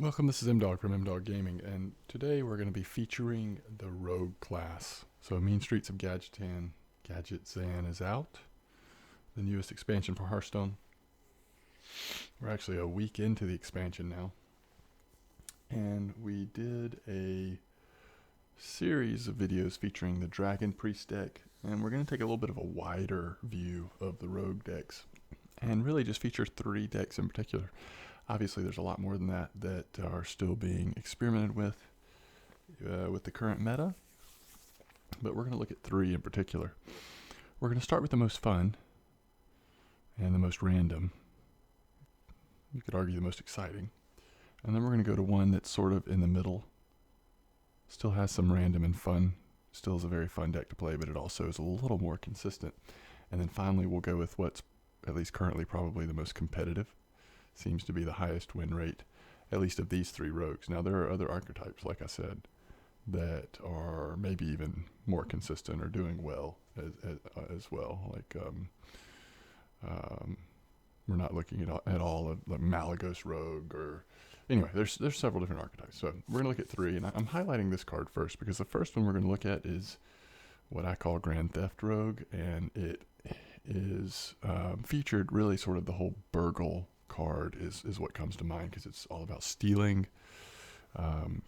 Welcome, this is M-Dog from M-Dog Gaming, and today we're going to be featuring the Rogue class. So Mean Streets of Gadgetzan is out, the newest expansion for Hearthstone. We're actually a week into the expansion now, and we did a series of videos featuring the Dragon Priest deck, and we're going to take a little bit of a wider view of the Rogue decks, and really just feature 3 decks in particular. Obviously, there's a lot more than that that are still being experimented with the current meta, but we're going to look at 3 in particular. We're going to start with the most fun and the most random. You could argue the most exciting. And then we're going to go to one that's sort of in the middle. Still has some random and fun. Still is a very fun deck to play, but it also is a little more consistent. And then finally, we'll go with what's, at least currently, probably the most competitive. Seems to be the highest win rate, at least of these 3 rogues. Now, there are other archetypes, like I said, that are maybe even more consistent or doing well as well. Like, we're not looking at all of like Malygos Rogue or... Anyway, there's several different archetypes. So we're going to look at 3, and I'm highlighting this card first because the first one we're going to look at is what I call Grand Theft Rogue, and it is featured really sort of the whole Burgle card is what comes to mind because it's all about stealing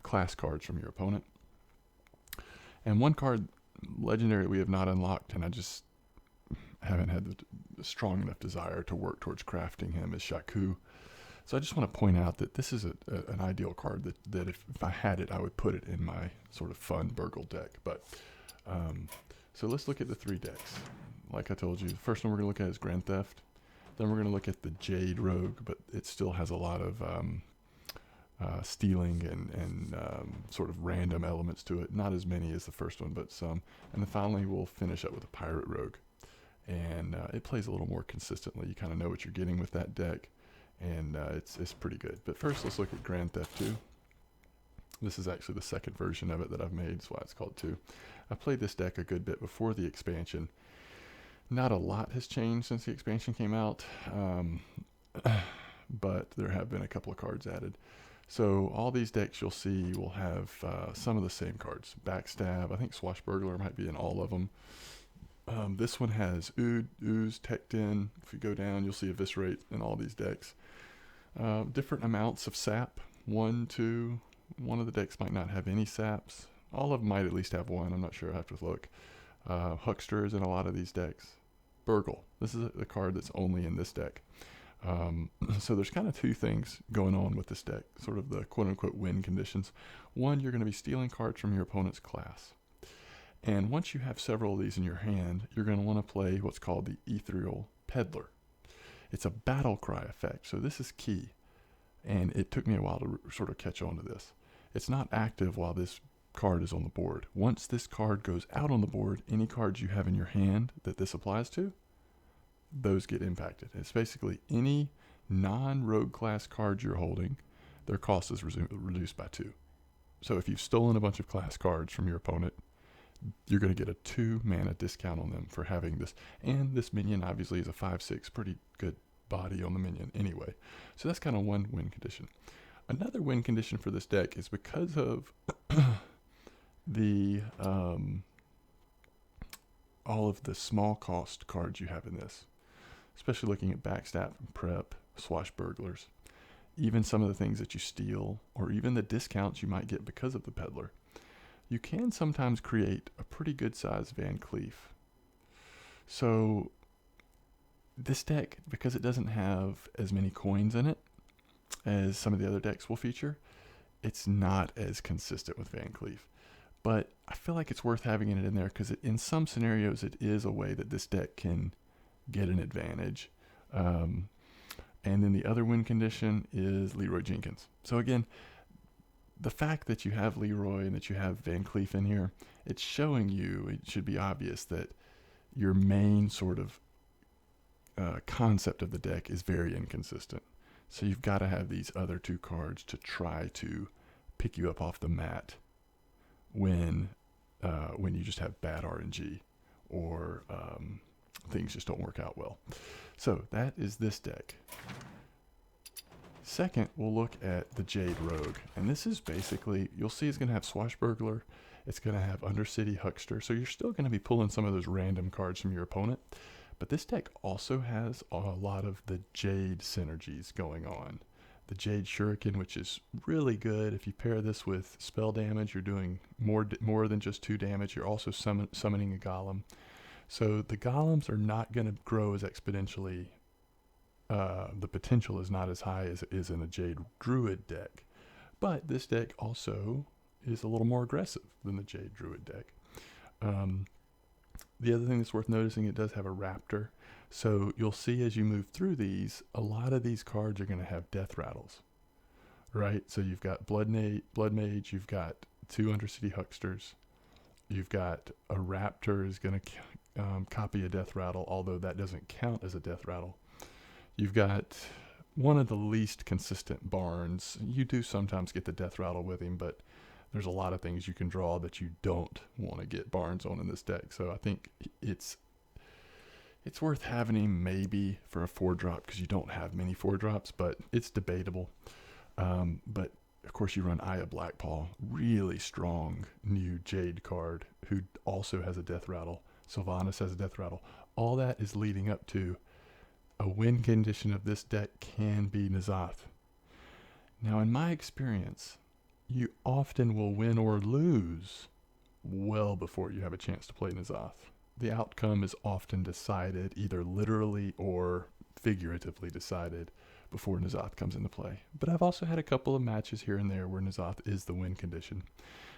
class cards from your opponent. And one card, legendary, we have not unlocked, and I just haven't had the strong enough desire to work towards crafting him, is Shaku. So I just want to point out that this is an ideal card that if I had it, I would put it in my sort of fun Burgle deck. But so let's look at the 3 decks. Like I told you, the first one we're going to look at is Grand Theft. Then we're going to look at the Jade Rogue, but it still has a lot of stealing and sort of random elements to it. Not as many as the first one, but some. And then finally, we'll finish up with a Pirate Rogue. And it plays a little more consistently. You kind of know what you're getting with that deck, and it's pretty good. But first, let's look at Grand Theft 2. This is actually the second version of it that I've made. That's why it's called 2. I played this deck a good bit before the expansion. Not a lot has changed since the expansion came out, but there have been a couple of cards added. So all these decks you'll see will have some of the same cards. Backstab, I think Swashbuckler might be in all of them. This one has Ooze, Tectin. If you go down, you'll see Eviscerate in all these decks. Different amounts of sap, 1, 2. One of the decks might not have any saps. All of them might at least have 1. I'm not sure. I have to look. Huckster is in a lot of these decks. Burgle. This is a card that's only in this deck. So there's kind of 2 things going on with this deck, sort of the quote-unquote win conditions. One, you're going to be stealing cards from your opponent's class. And once you have several of these in your hand, you're going to want to play what's called the Ethereal Peddler. It's a battle cry effect, so this is key. And it took me a while to sort of catch on to this. It's not active while this card is on the board. Once this card goes out on the board, any cards you have in your hand that this applies to, those get impacted. It's basically any non-rogue class cards you're holding, their cost is reduced by 2. So if you've stolen a bunch of class cards from your opponent, you're going to get a 2 mana discount on them for having this. And this minion obviously is a 5/6, pretty good body on the minion anyway. So that's kind of one win condition. Another win condition for this deck is because of the all of the small cost cards you have in this, especially looking at Backstab and Prep, Swashbucklers, even some of the things that you steal, or even the discounts you might get because of the Peddler, you can sometimes create a pretty good size Van Cleef. So this deck, because it doesn't have as many coins in it as some of the other decks will feature, it's not as consistent with Van Cleef. But I feel like it's worth having it in there because in some scenarios it is a way that this deck can get an advantage. And then the other win condition is Leroy Jenkins. So again, the fact that you have Leroy and that you have Van Cleef in here, it's showing you, it should be obvious that your main sort of concept of the deck is very inconsistent. So you've got to have these other 2 cards to try to pick you up off the mat when you just have bad RNG or things just don't work out well. So that is this deck. Second, we'll look at the Jade Rogue. And this is basically, you'll see it's going to have Swashbuckler. It's going to have Undercity Huckster. So you're still going to be pulling some of those random cards from your opponent. But this deck also has a lot of the Jade synergies going on. The Jade Shuriken, which is really good. If you pair this with spell damage, you're doing more than just 2 damage. You're also summoning a Golem. So the Golems are not going to grow as exponentially. The potential is not as high as it is in a Jade Druid deck. But this deck also is a little more aggressive than the Jade Druid deck. The other thing that's worth noticing, it does have a Raptor. So you'll see as you move through these, a lot of these cards are going to have death rattles, right? So you've got Blood Mage, you've got 2 Undercity Hucksters, you've got a Raptor is going to copy a death rattle, although that doesn't count as a death rattle. You've got one of the least consistent Barnes. You do sometimes get the death rattle with him, but there's a lot of things you can draw that you don't want to get Barnes on in this deck. So I think it's worth having him maybe for a 4-drop because you don't have many 4-drops, but it's debatable. But of course you run Aya Blackpaw, really strong new Jade card who also has a death rattle. Sylvanas has a death rattle. All that is leading up to a win condition of this deck can be N'Zoth. Now in my experience, you often will win or lose well before you have a chance to play N'Zoth. The outcome is often decided, either literally or figuratively decided, before N'Zoth comes into play. But I've also had a couple of matches here and there where N'Zoth is the win condition.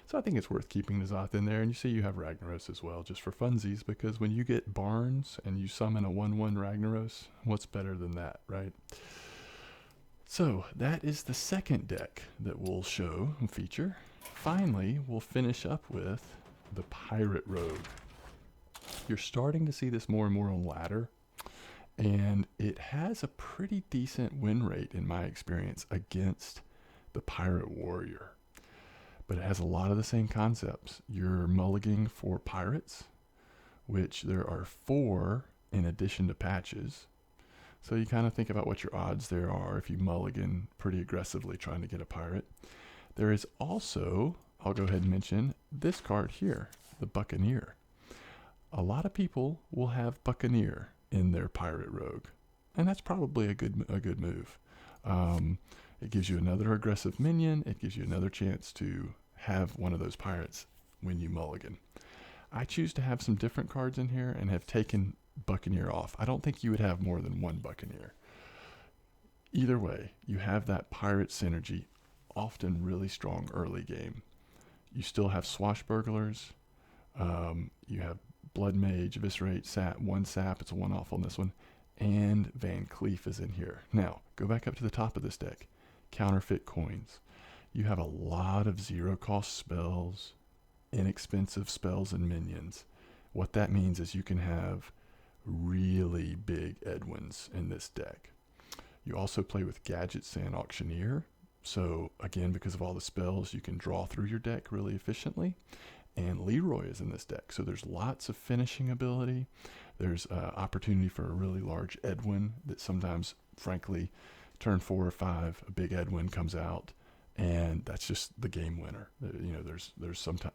So I think it's worth keeping N'Zoth in there. And you see you have Ragnaros as well, just for funsies, because when you get Barnes and you summon a 1/1 Ragnaros, what's better than that, right? So that is the second deck that we'll show and feature. Finally, we'll finish up with the Pirate Rogue. You're starting to see this more and more on ladder, and it has a pretty decent win rate in my experience against the Pirate Warrior. But it has a lot of the same concepts. You're mulliganing for pirates, which there are 4 in addition to patches. So you kind of think about what your odds there are if you mulligan pretty aggressively trying to get a pirate. There is also, I'll go ahead and mention, this card here, the Buccaneer. A lot of people will have Buccaneer in their Pirate Rogue, and that's probably a good move. It gives you another aggressive minion. It gives you another chance to have one of those pirates when you mulligan. I choose to have some different cards in here and have taken Buccaneer off. I don't think you would have more than 1 Buccaneer. Either way, you have that pirate synergy, often really strong early game. You still have Swashbucklers. You have Blood Mage, Eviscerate, Sap, 1 Sap. It's a 1-off on this one. And Van Cleef is in here. Now, go back up to the top of this deck. Counterfeit Coins. You have a lot of 0-cost spells, inexpensive spells and minions. What that means is you can have really big Edwins in this deck. You also play with Gadget Sand Auctioneer. So again, because of all the spells, you can draw through your deck really efficiently. And Leroy is in this deck. So there's lots of finishing ability. There's opportunity for a really large Edwin that sometimes, frankly, turn 4 or 5, a big Edwin comes out, and that's just the game winner. You know, there's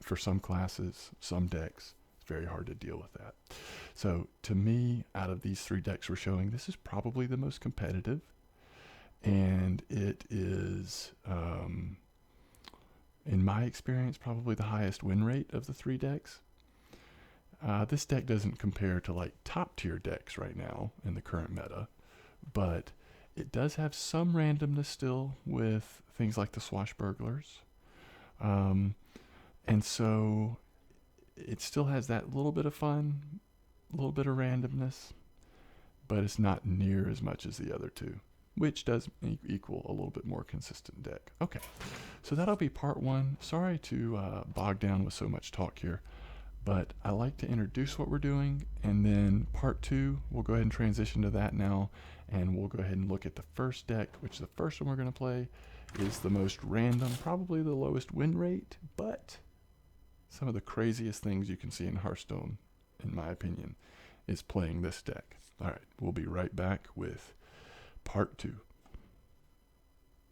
for some classes, some decks, it's very hard to deal with that. So to me, out of these 3 decks we're showing, this is probably the most competitive, and it is, in my experience, probably the highest win rate of the 3 decks. This deck doesn't compare to like top tier decks right now in the current meta, but it does have some randomness still with things like the Swashbucklers. And so it still has that little bit of fun, a little bit of randomness, but it's not near as much as the other 2, which does equal a little bit more consistent deck. Okay, so that'll be part 1. Sorry to bog down with so much talk here, but I like to introduce what we're doing, and then part 2, we'll go ahead and transition to that now, and we'll go ahead and look at the first deck, which the first one we're going to play is the most random, probably the lowest win rate, but some of the craziest things you can see in Hearthstone, in my opinion, is playing this deck. All right, we'll be right back with part 2.